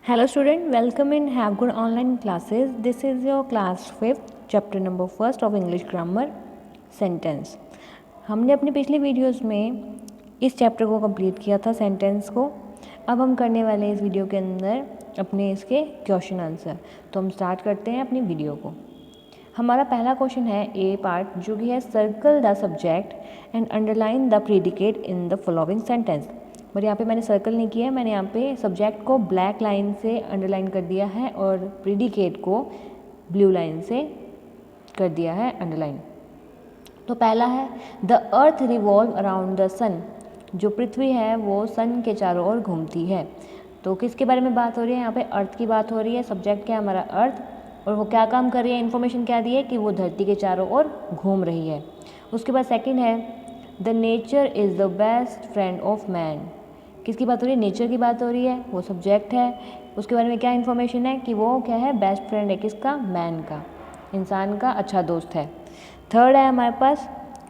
Hello student, welcome in Have Good Online Classes. This is your class 5th, chapter number 1st of English Grammar, Sentence. हमने अपनी पिछली videos में इस chapter को complete किया था, सेंटेंस को. अब हम करने वाले हैं इस वीडियो के अंदर अपने इसके क्वेश्चन आंसर. तो हम स्टार्ट करते हैं अपनी वीडियो को. हमारा पहला क्वेश्चन है ए पार्ट, जो कि है circle the subject and underline the predicate in the following sentence. But यहाँ पे मैंने सर्कल नहीं किया है, मैंने यहाँ पे सब्जेक्ट को ब्लैक लाइन से अंडरलाइन कर दिया है और प्रीडिकेट को ब्लू लाइन से कर दिया है अंडरलाइन. तो पहला है the earth revolve around the sun. जो पृथ्वी है वो सन के चारों ओर घूमती है. तो किसके बारे में बात हो रही है? यहाँ पे अर्थ की बात हो रही है. सब्जेक्ट क्या है हमारा? अर्थ. और वो क्या काम कर रही है? इन्फॉर्मेशन क्या दी है कि वो धरती के चारों ओर घूम रही है. उसके बाद सेकंड है the nature is the best friend of man. किसकी बात हो रही है? नेचर की बात हो रही है. वो सब्जेक्ट है. उसके बारे में क्या इन्फॉर्मेशन है कि वो क्या है? बेस्ट फ्रेंड है. किसका? मैन का, इंसान का अच्छा दोस्त है. थर्ड है हमारे पास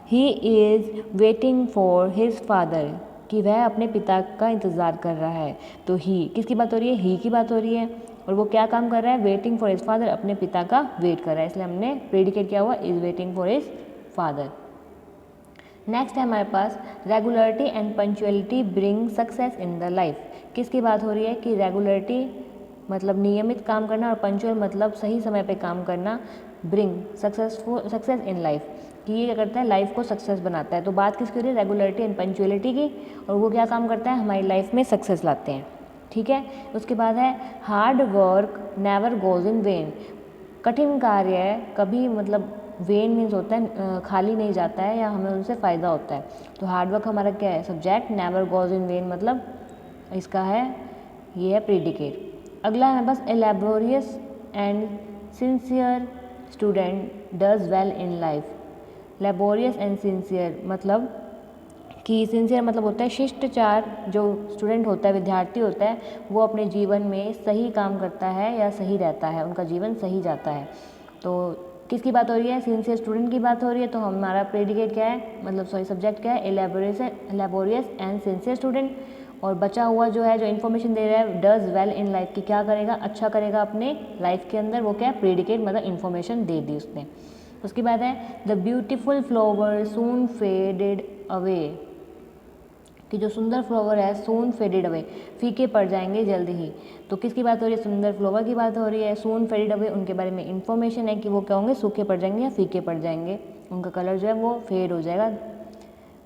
he is waiting for his father, कि वह अपने पिता का इंतज़ार कर रहा है. तो ही किसकी बात हो रही है? ही की बात हो रही है. और वो क्या काम कर रहा है? वेटिंग फॉर हिज फादर, अपने पिता का वेट कर रहा है. इसलिए हमने प्रेडिकेट किया हुआ is waiting for his father. Next है हमारे पास regularity and punctuality bring success in the life. किसकी बात हो रही है? कि रेगुलरिटी मतलब नियमित काम करना और पंक्चुअल मतलब सही समय पे काम करना, ब्रिंग सक्सेस इन लाइफ, कि ये क्या करता है? लाइफ को सक्सेस बनाता है. तो बात किसकी हो रही है? रेगुलरिटी एंड पंक्चुअलिटी की. और वो क्या काम करता है? हमारी लाइफ में सक्सेस लाते हैं. ठीक है. उसके बाद है hard work never goes in when. कठिन कार्य कभी मतलब वेन मीन्स होता है खाली नहीं जाता है या हमें उनसे फ़ायदा होता है. तो हार्डवर्क हमारा क्या है? Subject. Never goes in vain मतलब इसका है, ये है प्रीडिकेट. अगला है हमारे पास a laborious and sincere student does well in life. Laborious and sincere मतलब कि सिंसियर मतलब होता है शिष्टाचार. जो स्टूडेंट होता है, विद्यार्थी होता है, वो अपने जीवन में सही काम करता है या सही रहता है, उनका जीवन सही जाता है. तो किसकी बात हो रही है? सिंसियर स्टूडेंट की बात हो रही है. तो हमारा प्रेडिकेट क्या है, मतलब सॉरी सब्जेक्ट क्या है? एलेबोरियस एंड सिंसियर स्टूडेंट. और बचा हुआ जो है, जो इन्फॉर्मेशन दे रहा है डज वेल इन लाइफ, कि क्या करेगा? अच्छा करेगा अपने लाइफ के अंदर. वो क्या है? प्रेडिकेट मतलब इन्फॉर्मेशन दे दी उसने. उसके बाद है the beautiful flower soon faded away, कि जो सुंदर फ्लावर है सून फेडेड अवे, फीके पड़ जाएंगे जल्दी ही. तो किसकी बात हो रही है? सुंदर फ्लावर की बात हो रही है. सून फेडेड अवे, उनके बारे में इन्फॉर्मेशन है कि वो क्या होंगे? सूखे पड़ जाएंगे या फीके पड़ जाएंगे, उनका कलर जो है वो फेड हो जाएगा.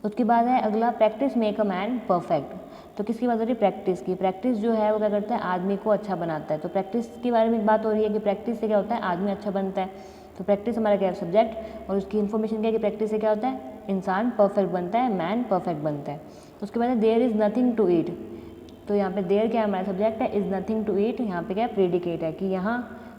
उसके बाद है अगला practice make a man perfect. तो किसकी बात हो रही है? प्रैक्टिस की. प्रैक्टिस जो है वो क्या करता है? आदमी को अच्छा बनाता है. तो प्रैक्टिस के बारे में बात हो रही है कि प्रैक्टिस से क्या होता है? आदमी अच्छा बनता है. तो प्रैक्टिस हमारा क्या है? सब्जेक्ट. और उसकी इन्फॉर्मेशन क्या है कि प्रैक्टिस से क्या होता है? इंसान परफेक्ट बनता है, मैन परफेक्ट बनता है. उसके बाद there is nothing to eat. तो यहाँ पे देयर क्या है? हमारा सब्जेक्ट है. इज़ नथिंग टू ईट यहाँ पे क्या है? प्रेडिकेट है, कि यहाँ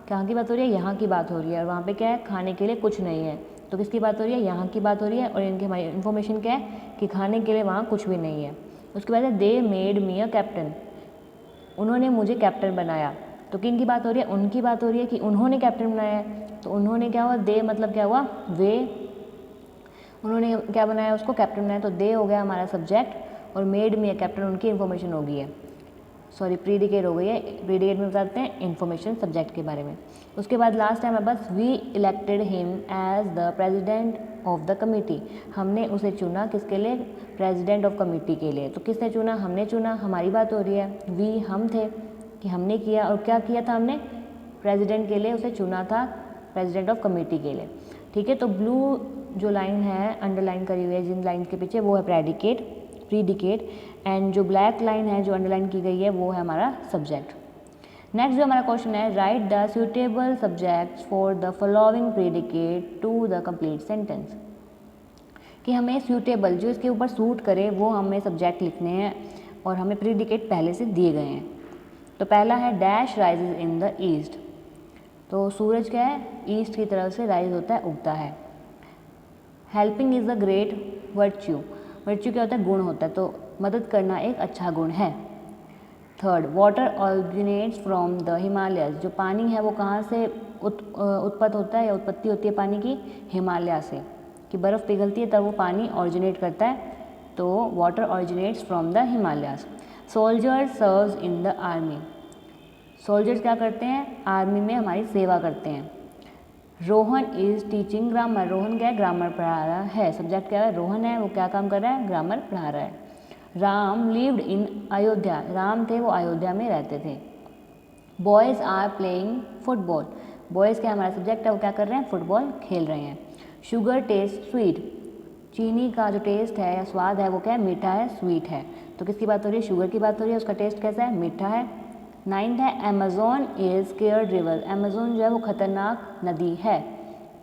कहाँ की बात हो रही है? यहाँ की बात हो रही है. और वहाँ पे क्या है? खाने के लिए कुछ नहीं है. तो किसकी बात हो रही है? यहाँ की बात हो रही है. और इनकी हमारी इन्फॉर्मेशन क्या है? कि खाने के लिए वहाँ कुछ भी नहीं है. उसके बाद है they made me a captain. उन्होंने मुझे कैप्टन बनाया. तो किन की बात हो रही है? उनकी बात हो रही है कि उन्होंने कैप्टन बनाया है. तो उन्होंने क्या हुआ? दे मतलब क्या हुआ? वे. उन्होंने क्या बनाया? उसको कैप्टन बनाया. तो दे हो गया हमारा सब्जेक्ट. और मेड मी अ कैप्टन उनकी इन्फॉर्मेशन हो गई है, सॉरी प्रीडिकेट हो गई है. प्रीडिकेट में बताते हैं इन्फॉर्मेशन सब्जेक्ट के बारे में. उसके बाद लास्ट है हमारे पास we elected him as the president of the committee. हमने उसे चुना किसके लिए? प्रेजिडेंट ऑफ कमिटी के लिए. तो किसने चुना? हमने चुना. हमारी बात हो रही है. वी हम थे, कि हमने किया. और क्या किया था हमने? प्रेजिडेंट के लिए उसे चुना था, प्रेजिडेंट ऑफ कमिटी के लिए. ठीक है. तो ब्लू जो लाइन है अंडरलाइन करी हुई है जिन लाइन के पीछे, वो है प्रीडिकेट. एंड जो ब्लैक लाइन है जो अंडरलाइन की गई है वो है हमारा सब्जेक्ट. नेक्स्ट जो हमारा क्वेश्चन है write the suitable subjects for the following predicate to the complete sentence. कि हमें सूटेबल, जो इसके ऊपर सूट करे वो हमें सब्जेक्ट लिखने हैं. और हमें प्रेडिकेट पहले से दिए गए हैं. तो पहला है dash rises in the east. तो सूरज क्या है? ईस्ट की तरफ से राइज होता है, उगता है. Helping is a great virtue. Virtue क्या होता है? गुण होता है. तो मदद करना एक अच्छा गुण है. Third water originates from the Himalayas. जो पानी है वो कहाँ से उत्पत्ति होता है या उत्पत्ति होती है पानी की? हिमालय से. कि बर्फ़ पिघलती है तब वो पानी ऑरिजिनेट करता है. तो water originates from the Himalayas. Soldier serves in the army. Soldiers क्या करते हैं, आर्मी में हमारी सेवा करते हैं। Rohan is teaching grammar, Rohan क्या है, ग्रामर पढ़ा रहा है। सब्जेक्ट क्या है, रोहन है, वो क्या काम कर रहा है, ग्रामर पढ़ा रहा है। राम लिव्ड इन अयोध्या, राम थे वो अयोध्या में रहते थे। Boys are playing football, boys क्या हमारा सब्जेक्ट है, वो क्या कर रहे हैं, फुटबॉल खेल रहे हैं। शुगर टेस्ट स्वीट, चीनी का जो टेस्ट है या स्वाद है वो क्या है, मीठा है, स्वीट है। तो किसकी बात हो रही है, शुगर की बात हो रही है, उसका टेस्ट कैसा है, मीठा है। 9th है Amazon is scared river, Amazon जो है वो खतरनाक नदी है।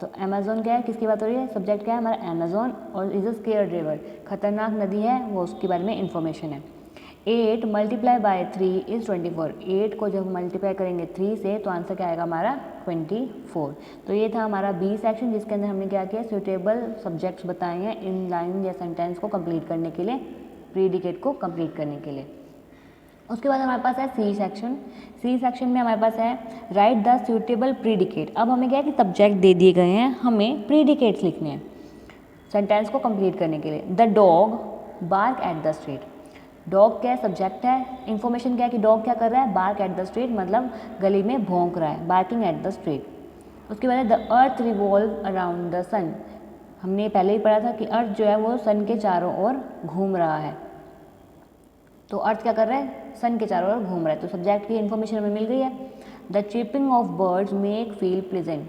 तो अमेजोन क्या है, किसकी बात हो रही है, सब्जेक्ट क्या है हमारा अमेजोन, और इज अ स्केयर्ड रिवर, खतरनाक नदी है, वो उसके बारे में इंफॉर्मेशन है। 8 मल्टीप्लाई बाय 3 इज़ 24, 8 को जब मल्टीप्लाई करेंगे 3 से तो आंसर क्या आएगा हमारा 24। तो ये था हमारा बी सेक्शन, जिसके अंदर हमने क्या किया, सूटेबल सब्जेक्ट्स बताए हैं इन लाइन या सेंटेंस को कंप्लीट करने के लिए, प्रीडिकेट को कंप्लीट करने के लिए। उसके बाद हमारे पास है सी सेक्शन। सी सेक्शन में हमारे पास है राइट द सूटेबल प्रीडिकेट। अब हमें क्या है कि सब्जेक्ट दे दिए गए हैं, हमें प्रीडिकेट्स लिखने हैं सेंटेंस को कंप्लीट करने के लिए। The dog bark at the street, dog क्या है, सब्जेक्ट है, इन्फॉर्मेशन क्या है कि डॉग क्या कर रहा है, बार्क एट द स्ट्रीट, मतलब गली में भौंक रहा है, बार्किंग एट द स्ट्रीट। उसके बाद है the earth revolve around the sun, हमने पहले ही पढ़ा था कि अर्थ जो है वो सन के चारों ओर घूम रहा है। तो अर्थ क्या कर रहा है, सन के चारों ओर घूम रहा है। तो सब्जेक्ट की इन्फॉर्मेशन हमें मिल गई है। The chirping of birds make feel pleasant,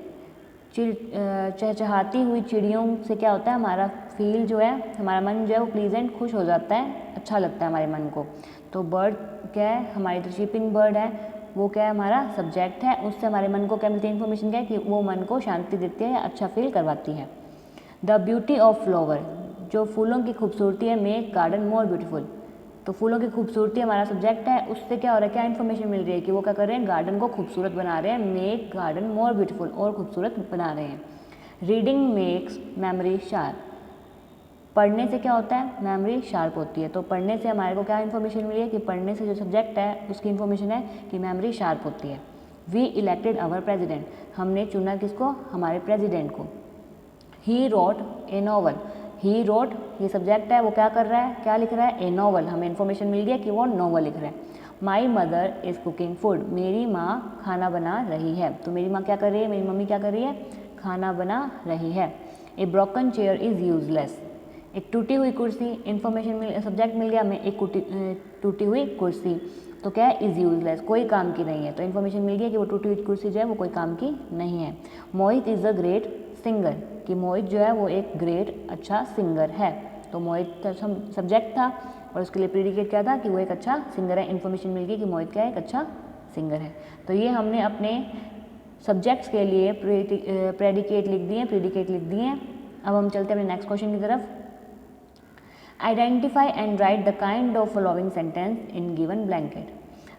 चहचहाती हुई चिड़ियों से क्या होता है, हमारा फील जो है, हमारा मन जो है वो प्लीजेंट, खुश हो जाता है, अच्छा लगता है हमारे मन को। तो बर्ड क्या है, हमारी जो चिपिंग बर्ड है वो क्या है, हमारा सब्जेक्ट है, उससे हमारे मन को क्या मिलती है, इन्फॉर्मेशन क्या है कि वो मन को शांति देती है, अच्छा फील करवाती है। द ब्यूटी ऑफ फ्लावर, जो फूलों की खूबसूरती है, मेक गार्डन मोर ब्यूटीफुल, तो फूलों की खूबसूरती हमारा सब्जेक्ट है, उससे क्या हो रहा है, क्या इन्फॉर्मेशन मिल रही है कि वो क्या कर रहे हैं, गार्डन को खूबसूरत बना रहे हैं, मेक गार्डन मोर ब्यूटीफुल, और खूबसूरत बना रहे हैं। रीडिंग मेक्स मेमोरी शार्प, पढ़ने से क्या होता है, मेमोरी शार्प होती है। तो पढ़ने से हमारे को क्या इन्फॉर्मेशन मिली है कि पढ़ने से जो सब्जेक्ट है उसकी इन्फॉर्मेशन है कि मेमोरी शार्प होती है। वी इलेक्टेड आवर प्रेजिडेंट, हमने चुना किसको, हमारे प्रेजिडेंट को। He wrote a novel, he wrote ये सब्जेक्ट है, वो क्या कर रहा है, क्या लिख रहा है, ए नॉवल, हमें इन्फॉर्मेशन मिल गया कि वो नॉवल लिख रहा है। My mother is cooking food, मेरी माँ खाना बना रही है। तो मेरी माँ क्या कर रही है, मेरी मम्मी क्या कर रही है, खाना बना रही है। ए ब्रोकन चेयर इज़ यूजलेस, एक टूटी हुई कुर्सी, इन्फॉर्मेशन सब्जेक्ट मिल गया हमें, एक टूटी हुई कुर्सी, तो क्या है, इज़ यूजलेस, कोई काम की नहीं है। तो इन्फॉर्मेशन मिल गया कि वो टूटी हुई कुर्सी जो है वो कोई काम की नहीं है। मोहित इज़ अ ग्रेट सिंगर, कि मोहित जो है वो एक ग्रेट अच्छा सिंगर है। तो मोहित सब्जेक्ट था और उसके लिए प्रीडिकेट क्या था कि वो एक अच्छा सिंगर है, इन्फॉर्मेशन मिल गई कि मोहित क्या है, एक अच्छा सिंगर है। तो ये हमने अपने सब्जेक्ट्स के लिए प्रेडिकेट लिख दिए, प्रीडिकेट लिख दिए। अब हम चलते हैं अपने नेक्स्ट क्वेश्चन की तरफ। Identify and right the kind of following sentence in given blanket,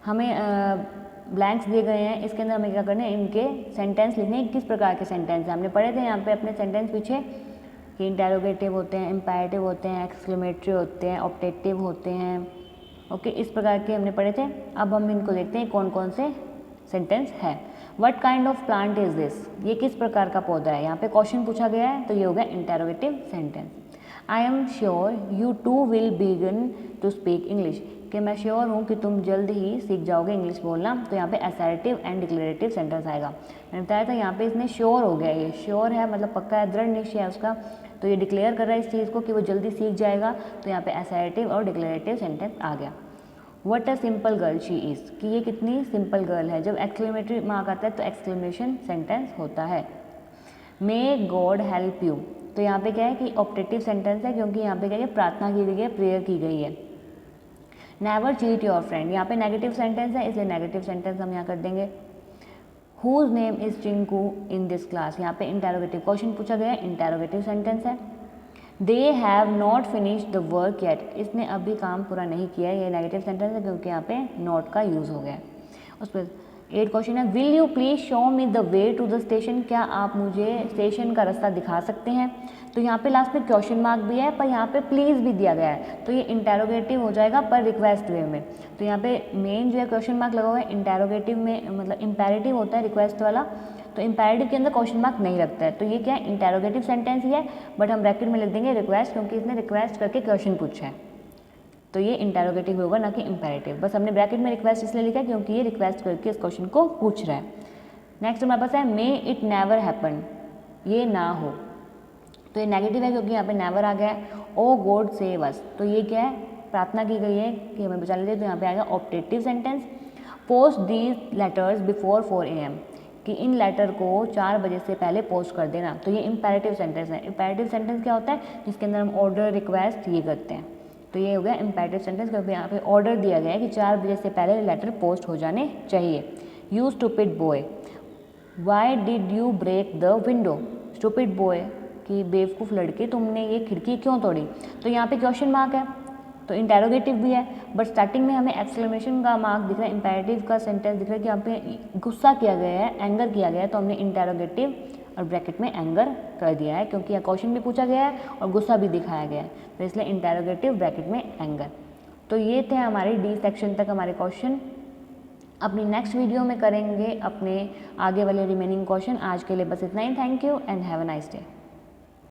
हमें ब्लैंक्स दिए गए हैं, इसके अंदर हमें क्या करना है, इनके सेंटेंस लिखने हैं, किस प्रकार के सेंटेंस हैं। हमने पढ़े थे यहाँ पे अपने सेंटेंस पीछे कि इंटेरोगेटिव होते हैं, इम्पेरेटिव होते हैं, एक्सक्लेमेटरी होते हैं, ऑप्टेटिव होते हैं, ओके, इस प्रकार के हमने पढ़े थे। अब हम इनको देखते हैं कौन कौन से सेंटेंस है। What kind of plant is this, ये किस प्रकार का पौधा है, यहाँ पे क्वेश्चन पूछा गया है, तो ये हो गया interrogative sentence. I am sure you too will begin to speak English, कि मैं श्योर हूँ कि तुम जल्द ही सीख जाओगे इंग्लिश बोलना। तो यहाँ पे असर्टिव एंड डिक्लेरेटिव सेंटेंस आएगा। मैंने बताया था यहाँ पे इसने श्योर हो गया, ये श्योर है मतलब पक्का है, दृढ़ निश्चय है उसका, तो ये डिक्लेयर कर रहा है इस चीज़ को कि वो जल्दी सीख जाएगा। तो यहाँ पे असर्टिव और डिक्लेरेटिव सेंटेंस आ गया। What a simple girl she is, कि ये कितनी सिंपल गर्ल है। जब एक्सक्लेमेटरी मार्क आता है तो एक्सक्लेमेशन सेंटेंस होता है। मे गॉड हेल्प यू, तो यहाँ पे क्या है कि ऑप्टेटिव सेंटेंस है, क्योंकि यहाँ पे क्या है, प्रार्थना की गई है, प्रेयर की गई है। नेवर चीट योर फ्रेंड, यहाँ पे नेगेटिव सेंटेंस है, इसलिए नेगेटिव सेंटेंस हम यहाँ कर देंगे। Whose name is Chinku in this class, यहाँ पे इंटेरोगेटिव क्वेश्चन पूछा गया है, इंटेरोगेटिव सेंटेंस है। They have not finish the work yet, इसने अभी काम पूरा नहीं किया है, ये नेगेटिव सेंटेंस है क्योंकि यहाँ पे नॉट का यूज़ हो गया है। उस पर 8 क्वेश्चन है, will you please show me the way to the station, क्या आप मुझे स्टेशन का रास्ता दिखा सकते हैं। तो यहाँ पे लास्ट में क्वेश्चन मार्क भी है, पर यहाँ पे प्लीज़ भी दिया गया है, तो ये इंटेरोगेटिव हो जाएगा पर रिक्वेस्ट वे में। तो यहाँ पे मेन जो है क्वेश्चन मार्क लगा हुआ है, इंटेरोगेटिव में मतलब इम्पेरेटिव होता है रिक्वेस्ट वाला, तो इम्पेरेटिव के अंदर क्वेश्चन मार्क नहीं लगता है। तो ये क्या है, इंटेरोगेटिव सेंटेंस ही है, बट हम ब्रैकेट में लिख देंगे रिक्वेस्ट, क्योंकि इसने रिक्वेस्ट करके क्वेश्चन पूछा है। तो ये इंटेरोगेटिव होगा ना कि इम्पेरेटिव। बस हमने ब्रैकेट में रिक्वेस्ट इसलिए लिखा है क्योंकि ये रिक्वेस्ट करके इस क्वेश्चन को पूछ रहा है। नेक्स्ट हमारे पास है मे इट नेवर हैपन, ये ना हो, तो ये नेगेटिव है क्योंकि यहाँ पे नेवर आ गया है। ओ गॉड सेव अस, तो ये क्या है, प्रार्थना की गई है कि हमें बचा लीजिए, तो यहाँ पे आएगा optative sentence. Post these letters before 4 AM, कि इन लेटर को 4 बजे से पहले पोस्ट कर देना, तो ये इम्पेरेटिव सेंटेंस है। इम्पेरेटिव सेंटेंस क्या होता है, जिसके अंदर हम ऑर्डर रिक्वेस्ट ये करते हैं, तो ये हो गया इम्पेरेटिव सेंटेंस क्योंकि यहाँ पे ऑर्डर दिया गया है कि 4 बजे से पहले लेटर पोस्ट हो जाने चाहिए। You stupid boy, why did you break the window, stupid boy कि बेवकूफ़ लड़के तुमने ये खिड़की क्यों तोड़ी, तो यहाँ पे क्वेश्चन मार्क है, तो इंटेरोगेटिव भी है, बट स्टार्टिंग में हमें एक्सक्लेमेशन का मार्क दिख रहा है, इम्पेरेटिव का सेंटेंस दिख रहा है कि यहाँ पे गुस्सा किया गया है, एंगर किया गया है, तो हमने इंटेरोगेटिव और ब्रैकेट में एंगर कर दिया है क्योंकि यहाँ क्वेश्चन भी पूछा गया है और गुस्सा भी दिखाया गया है, तो इसलिए इंटेरोगेटिव ब्रैकेट में एंगर। तो ये थे हमारे डी सेक्शन तक हमारे क्वेश्चन। अपनी नेक्स्ट वीडियो में करेंगे अपने आगे वाले रिमेनिंग क्वेश्चन। आज के लिए बस इतना ही। Thank you and have a nice day.